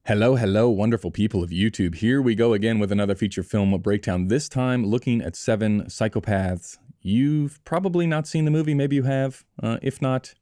Hello, hello, wonderful people of YouTube. Here we go again with another feature film breakdown, this time looking at 7 Psychopaths. You've probably not seen the movie, maybe you have. If not,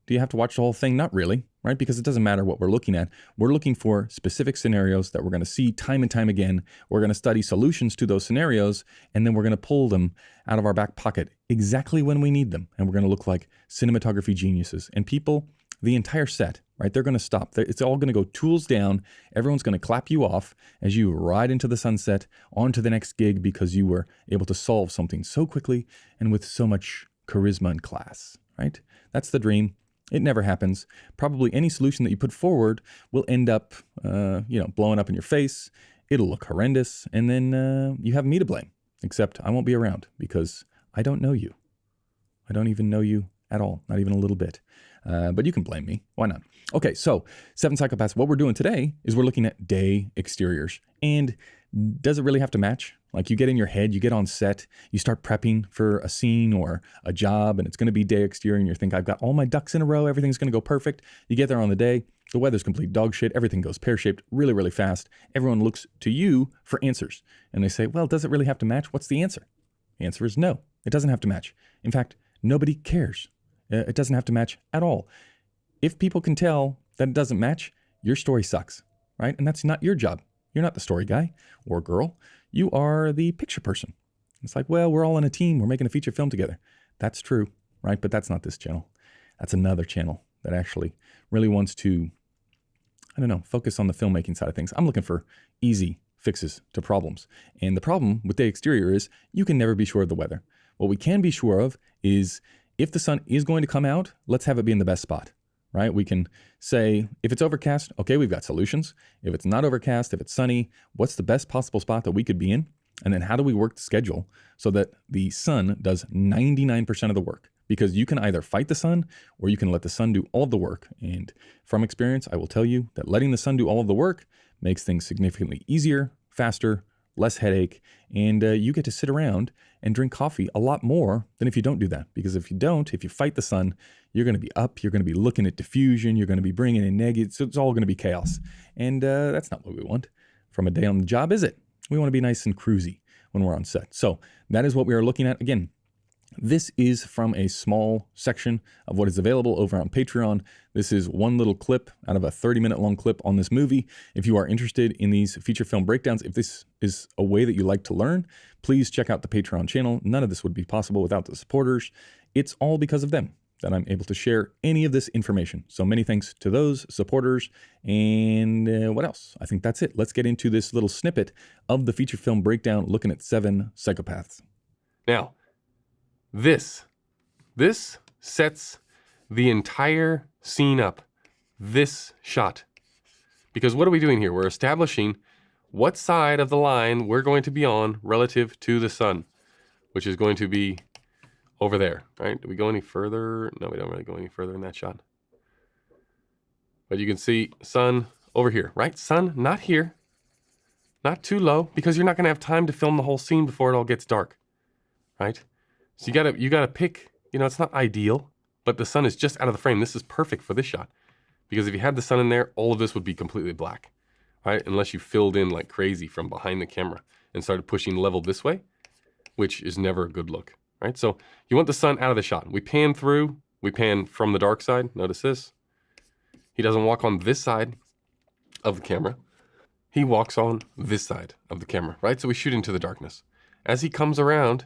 do you have to watch the whole thing? Not really, right? Because it doesn't matter what we're looking at. We're looking for specific scenarios that we're going to see time and time again. We're going to study solutions to those scenarios, and then we're going to pull them out of our back pocket exactly when we need them. And we're going to look like cinematography geniuses. And people, the entire set, right? They're going to stop. It's all going to go tools down. Everyone's going to clap you off as you ride into the sunset, on to the next gig, because you were able to solve something so quickly and with so much charisma and class, right? That's the dream. It never happens. Probably any solution that you put forward will end up, blowing up in your face. It'll look horrendous. And then you have me to blame. Except I won't be around because I don't know you. I don't even know you at all. Not even a little bit. But you can blame me. Why not? Okay, so 7 Psychopaths. What we're doing today is we're looking at day exteriors. And does it really have to match? Like, you get in your head, you get on set, you start prepping for a scene or a job, and it's going to be day exterior, and you think, I've got all my ducks in a row, everything's going to go perfect. You get there on the day, the weather's complete dog shit, everything goes pear-shaped really, really fast. Everyone looks to you for answers. And they say, well, does it really have to match? What's the answer? The answer is no, it doesn't have to match. In fact, nobody cares. It doesn't have to match at all. If people can tell that it doesn't match, your story sucks, right? And that's not your job. You're not the story guy or girl. You are the picture person. It's like, well, we're all on a team. We're making a feature film together. That's true, right? But that's not this channel. That's another channel that actually really wants to, focus on the filmmaking side of things. I'm looking for easy fixes to problems. And the problem with day exterior is you can never be sure of the weather. What we can be sure of is if the sun is going to come out, let's have it be in the best spot, right? We can say, if it's overcast, okay, we've got solutions. If it's not overcast, if it's sunny, what's the best possible spot that we could be in? And then how do we work the schedule so that the sun does 99% of the work? Because you can either fight the sun or you can let the sun do all of the work. And from experience, I will tell you that letting the sun do all of the work makes things significantly easier, faster, less headache, and you get to sit around and drink coffee a lot more than if you don't do that. Because if you fight the sun, you're going to be up, you're going to be looking at diffusion, you're going to be bringing in negatives, so it's all going to be chaos. And that's not what we want from a day on the job, is it? We want to be nice and cruisy when we're on set. So that is what we are looking at. Again, this is from a small section of what is available over on Patreon. This is one little clip out of a 30-minute long clip on this movie. If you are interested in these feature film breakdowns, if this is a way that you like to learn, please check out the Patreon channel. None of this would be possible without the supporters. It's all because of them that I'm able to share any of this information. So many thanks to those supporters. And what else? I think that's it. Let's get into this little snippet of the feature film breakdown looking at 7 Psychopaths. Now, this sets the entire scene up, this shot. Because what are we doing here? We're establishing what side of the line we're going to be on relative to the sun, which is going to be over there, right? Do we go any further? No, we don't really go any further in that shot. But you can see sun over here, right? Sun, not here, not too low, because you're not going to have time to film the whole scene before it all gets dark, right? So you gotta pick, it's not ideal, but the sun is just out of the frame. This is perfect for this shot. Because if you had the sun in there, all of this would be completely black, right? Unless you filled in like crazy from behind the camera and started pushing level this way, which is never a good look, right? So you want the sun out of the shot. We pan through, we pan from the dark side. Notice this. He doesn't walk on this side of the camera. He walks on this side of the camera, right? So we shoot into the darkness. As he comes around,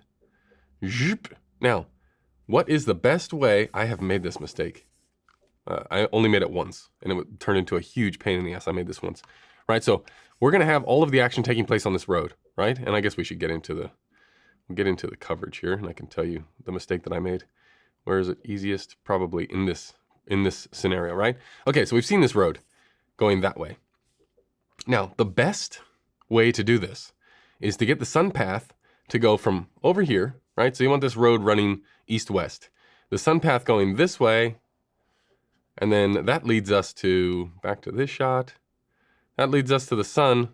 now, what is the best way? I have made this mistake. I only made it once, and it would turn into a huge pain in the ass. I made this once, right? So we're going to have all of the action taking place on this road, right? And I guess we should get into the coverage here, and I can tell you the mistake that I made. Where is it easiest? Probably in this scenario, right? Okay, so we've seen this road going that way. Now, the best way to do this is to get the sun path to go from over here, right? So you want this road running east-west. The sun path going this way, and then that leads us to, back to this shot, that leads us to the sun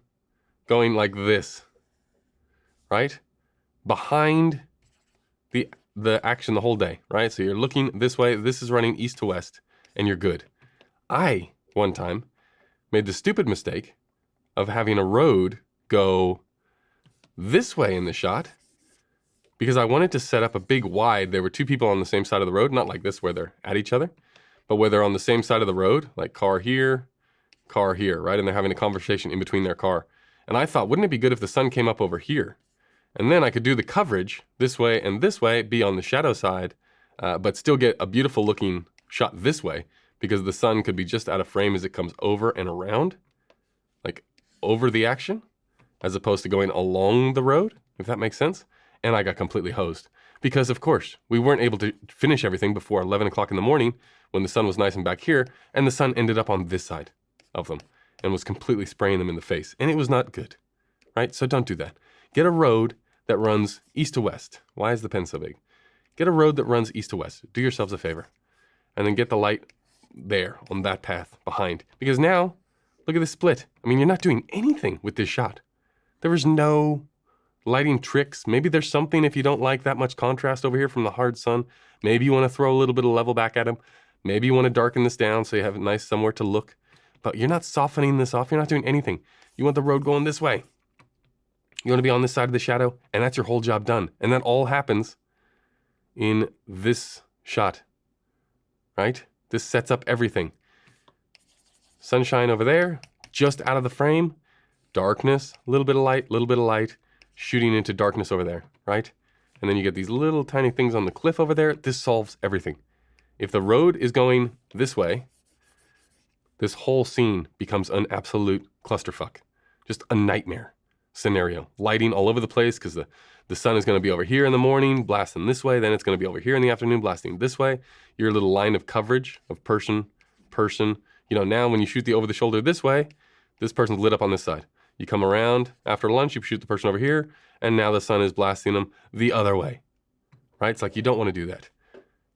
going like this, right? Behind the action the whole day, right? So you're looking this way, this is running east to west, and you're good. I, one time, made the stupid mistake of having a road go this way in the shot because I wanted to set up a big wide. There were two people on the same side of the road, not like this where they're at each other, but where they're on the same side of the road, like car here, right? And they're having a conversation in between their car. And I thought, wouldn't it be good if the sun came up over here? And then I could do the coverage this way and this way, be on the shadow side, but still get a beautiful looking shot this way because the sun could be just out of frame as it comes over and around, like over the action, as opposed to going along the road, if that makes sense. And I got completely hosed because, of course, we weren't able to finish everything before 11 o'clock in the morning when the sun was nice and back here, and the sun ended up on this side of them and was completely spraying them in the face. And it was not good, right? So don't do that. Get a road that runs east to west. Why is the pen so big? Get a road that runs east to west. Do yourselves a favor. And then get the light there on that path behind. Because now, look at this split. I mean, you're not doing anything with this shot. There was no lighting tricks. Maybe there's something if you don't like that much contrast over here from the hard sun. Maybe you want to throw a little bit of level back at him. Maybe you want to darken this down so you have it nice somewhere to look. But you're not softening this off. You're not doing anything. You want the road going this way. You want to be on this side of the shadow, and that's your whole job done. And that all happens in this shot, right? This sets up everything. Sunshine over there, just out of the frame. Darkness, a little bit of light, shooting into darkness over there, right? And then you get these little tiny things on the cliff over there. This solves everything. If the road is going this way, this whole scene becomes an absolute clusterfuck. Just a nightmare scenario. Lighting all over the place because the sun is going to be over here in the morning, blasting this way. Then it's going to be over here in the afternoon, blasting this way. Your little line of coverage of person. You know, now when you shoot the over the shoulder this way, this person's lit up on this side. You come around after lunch, you shoot the person over here, and now the sun is blasting them the other way, right? It's like you don't want to do that.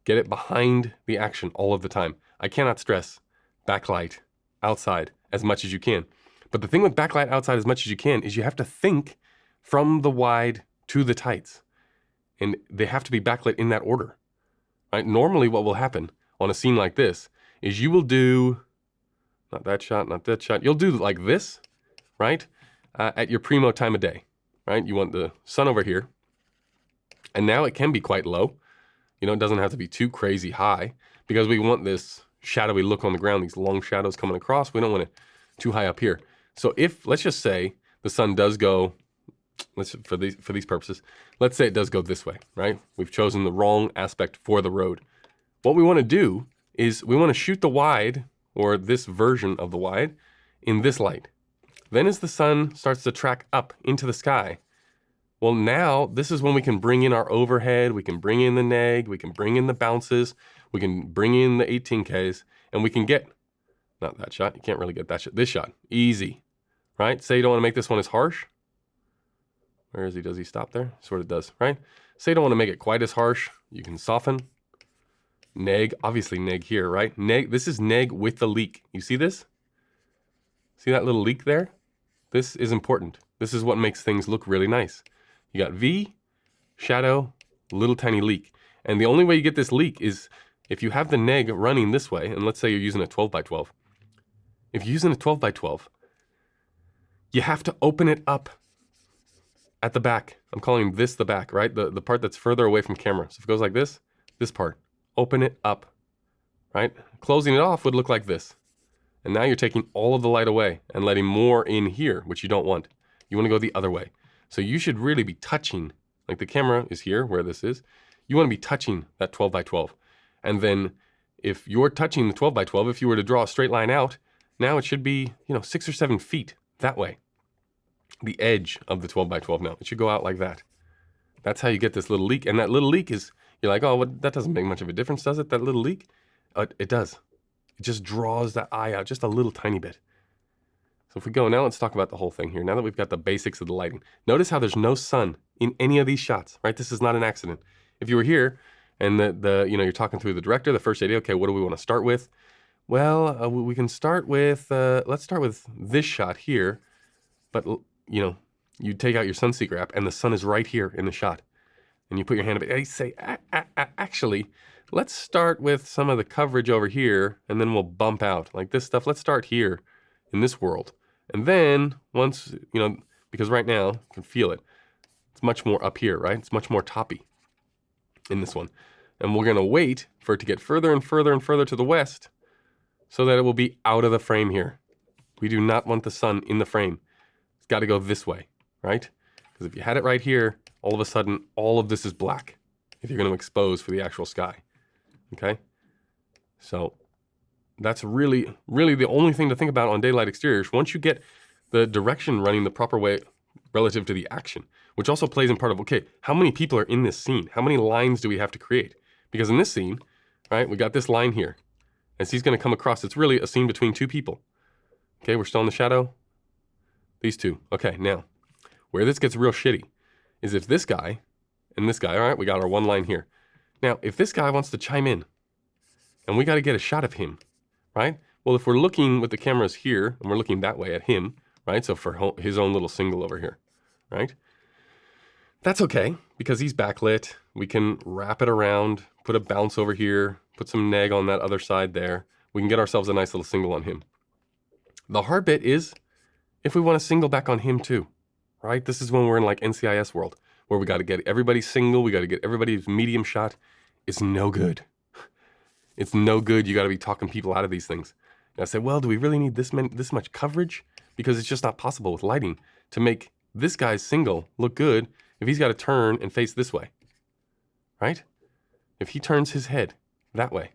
Get it behind the action all of the time. I cannot stress backlight outside as much as you can. But the thing with backlight outside as much as you can is you have to think from the wide to the tights. And they have to be backlit in that order, right? Normally what will happen on a scene like this is you will do, not that shot, you'll do like this, right? At your primo time of day, right? You want the sun over here. And now it can be quite low. You know, it doesn't have to be too crazy high because we want this shadowy look on the ground, these long shadows coming across. We don't want it too high up here. So if, let's just say the sun does go, for these purposes, let's say it does go this way, right? We've chosen the wrong aspect for the road. What we want to do is we want to shoot the wide, or this version of the wide, in this light. Then as the sun starts to track up into the sky, well, now this is when we can bring in our overhead, we can bring in the neg, we can bring in the bounces, we can bring in the 18Ks, and we can get, not that shot, you can't really get that shot, this shot, easy, right? Say you don't want to make this one as harsh. Where is he? Does he stop there? Sort of does, right? Say you don't want to make it quite as harsh. You can soften. Neg, obviously neg here, right? Neg, this is neg with the leak. You see this? See that little leak there? This is important. This is what makes things look really nice. You got V, shadow, little tiny leak. And the only way you get this leak is if you have the neg running this way, and let's say you're using a 12x12. If you're using a 12x12, you have to open it up at the back. I'm calling this the back, right? The part that's further away from camera. So if it goes like this part, open it up, right? Closing it off would look like this. And now you're taking all of the light away and letting more in here, which you don't want. You want to go the other way. So you should really be touching, like the camera is here where this is. You want to be touching that 12x12. And then if you're touching the 12x12, if you were to draw a straight line out, now it should be, 6 or 7 feet that way. The edge of the 12x12 now. It should go out like that. That's how you get this little leak. And that little leak is, you're like, oh, well, that doesn't make much of a difference, does it, that little leak? It does. It just draws that eye out just a little tiny bit. So if we go, now let's talk about the whole thing here. Now that we've got the basics of the lighting. Notice how there's no sun in any of these shots, right? This is not an accident. If you were here and you're talking through the director, the first idea, okay, what do we want to start with? Well, we can start with, let's start with this shot here. But, you take out your Sunseeker app and the sun is right here in the shot. And you put your hand up, and you say, actually, let's start with some of the coverage over here and then we'll bump out. Like this stuff, let's start here in this world. And then once, because right now you can feel it. It's much more up here, right? It's much more toppy in this one. And we're going to wait for it to get further and further and further to the west so that it will be out of the frame here. We do not want the sun in the frame. It's got to go this way, right? Because if you had it right here, all of a sudden, all of this is black if you're going to expose for the actual sky, okay? So that's really, really the only thing to think about on daylight exteriors. Once you get the direction running the proper way relative to the action, which also plays in part of, okay, how many people are in this scene? How many lines do we have to create? Because in this scene, right, we got this line here. As he's going to come across, it's really a scene between two people. Okay, we're still in the shadow. These two. Okay, now, where this gets real shitty is if this guy and this guy, all right, we got our one line here. Now, if this guy wants to chime in, and we got to get a shot of him, right? Well, if we're looking with the cameras here, and we're looking that way at him, right? So for his own little single over here, right? That's okay, because he's backlit. We can wrap it around, put a bounce over here, put some neg on that other side there. We can get ourselves a nice little single on him. The hard bit is if we want to single back on him too, right? This is when we're in like NCIS world, where we got to get everybody single, we got to get everybody's medium shot. It's no good. It's no good. You got to be talking people out of these things. And I say, well, do we really need this much coverage? Because it's just not possible with lighting to make this guy's single look good if he's got to turn and face this way, right? If he turns his head that way,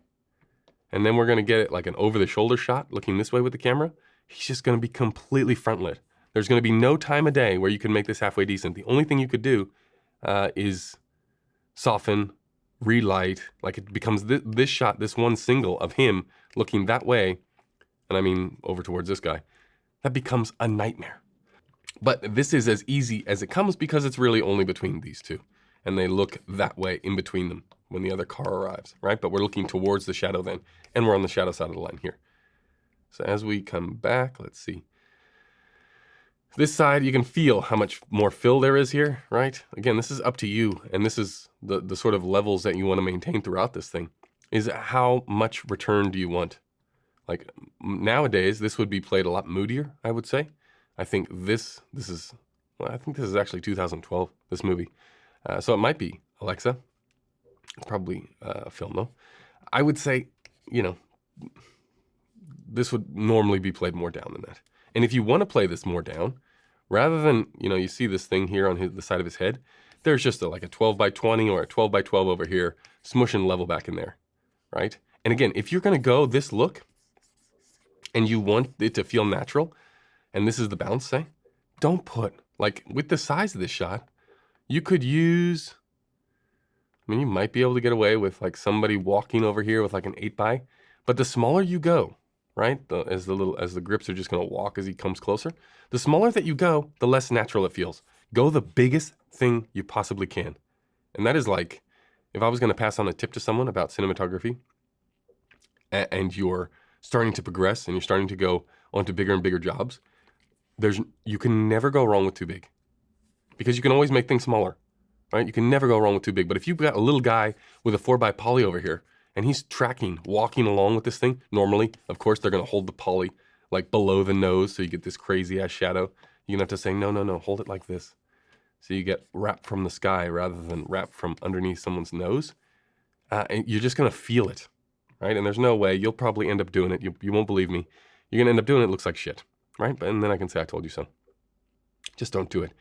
and then we're going to get it like an over-the-shoulder shot looking this way with the camera, he's just going to be completely front-lit. There's going to be no time of day where you can make this halfway decent. The only thing you could do is soften, relight, like it becomes this shot, this one single of him looking that way, and I mean over towards this guy, that becomes a nightmare. But this is as easy as it comes because it's really only between these two. And they look that way in between them when the other car arrives, right? But we're looking towards the shadow then, and we're on the shadow side of the line here. So as we come back, let's see. This side, you can feel how much more fill there is here, right? Again, this is up to you, and this is the sort of levels that you want to maintain throughout this thing, is how much return do you want? Like nowadays, this would be played a lot moodier, I would say. I think this is actually 2012, this movie. So it might be Alexa. It's probably a film though. I would say, this would normally be played more down than that. And if you want to play this more down, rather than, you see this thing here on the side of his head, there's just like a 12 by 20 or a 12 by 12 over here, smushing level back in there, right? And again, if you're going to go this look and you want it to feel natural, and this is the bounce, say, don't put, like with the size of this shot, you could use, you might be able to get away with like somebody walking over here with like an 8 by, but the smaller you go, right? As the grips are just going to walk as he comes closer, the smaller that you go, the less natural it feels. Go the biggest thing you possibly can. And that is like, if I was going to pass on a tip to someone about cinematography, and you're starting to progress and you're starting to go onto bigger and bigger jobs, you can never go wrong with too big, because you can always make things smaller, right? You can never go wrong with too big. But if you've got a little guy with a 4 by poly over here and he's walking along with this thing, normally, of course, they're going to hold the poly like below the nose so you get this crazy ass shadow. You're going to have to say, no, hold it like this. So you get wrapped from the sky rather than wrapped from underneath someone's nose. And you're just going to feel it, right? And there's no way. You'll probably end up doing it. You won't believe me. You're going to end up doing it. It looks like shit. Right? And then I can say, I told you so. Just don't do it.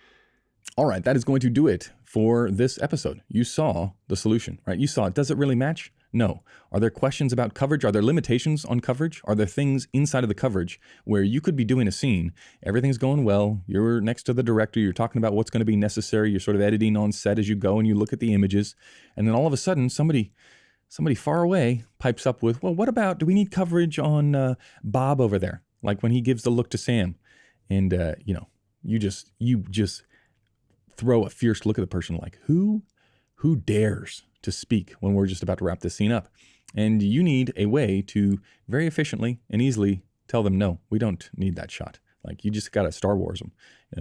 All right, that is going to do it for this episode. You saw the solution, right? You saw it. Does it really match? No. Are there questions about coverage? Are there limitations on coverage? Are there things inside of the coverage where you could be doing a scene, everything's going well, you're next to the director, you're talking about what's going to be necessary, you're sort of editing on set as you go and you look at the images, and then all of a sudden somebody far away pipes up with, well, what about, do we need coverage on Bob over there? Like when he gives the look to Sam, and you just throw a fierce look at the person like, who dares to speak when we're just about to wrap this scene up? And you need a way to very efficiently and easily tell them, no, we don't need that shot. Like you just got to Star Wars them.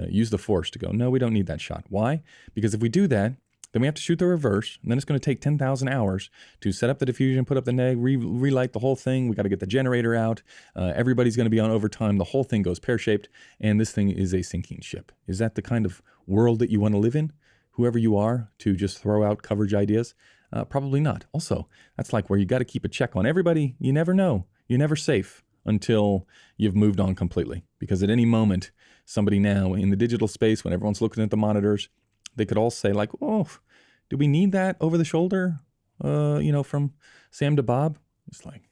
Use the Force to go, no, we don't need that shot. Why? Because if we do that, Then we have to shoot the reverse, and then it's going to take 10,000 hours to set up the diffusion, put up the neg, relight the whole thing. We got to get the generator out. Everybody's going to be on overtime. The whole thing goes pear-shaped, and this thing is a sinking ship. Is that the kind of world that you want to live in? Whoever you are, to just throw out coverage ideas? Probably not. Also, that's like where you got to keep a check on everybody. You never know. You're never safe until you've moved on completely. Because at any moment, somebody now in the digital space, when everyone's looking at the monitors, they could all say like, oh, do we need that over the shoulder, from Sam to Bob? It's like,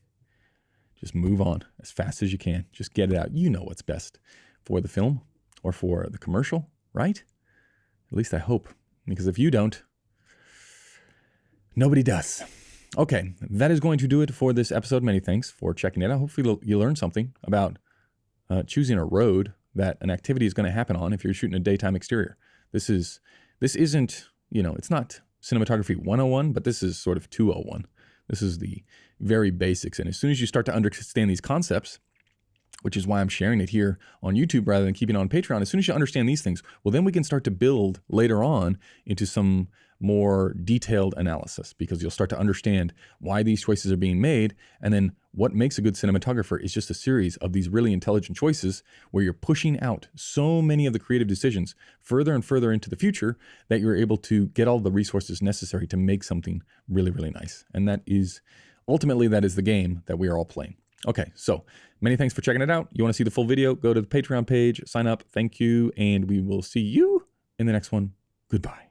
just move on as fast as you can. Just get it out. You know what's best for the film or for the commercial, right? At least I hope. Because if you don't, nobody does. Okay, that is going to do it for this episode. Many thanks for checking it out. Hopefully you learned something about choosing a road that an activity is going to happen on if you're shooting a daytime exterior. This isn't, it's not cinematography 101, but this is sort of 201. This is the very basics. And as soon as you start to understand these concepts, which is why I'm sharing it here on YouTube rather than keeping it on Patreon, as soon as you understand these things, well, then we can start to build later on into some more detailed analysis, because you'll start to understand why these choices are being made. And then what makes a good cinematographer is just a series of these really intelligent choices where you're pushing out so many of the creative decisions further and further into the future that you're able to get all the resources necessary to make something really, really nice. And that is the game that we are all playing. Okay, so many thanks for checking it out. You want to see the full video, go to the Patreon page, sign up. Thank you, and we will see you in the next one. Goodbye.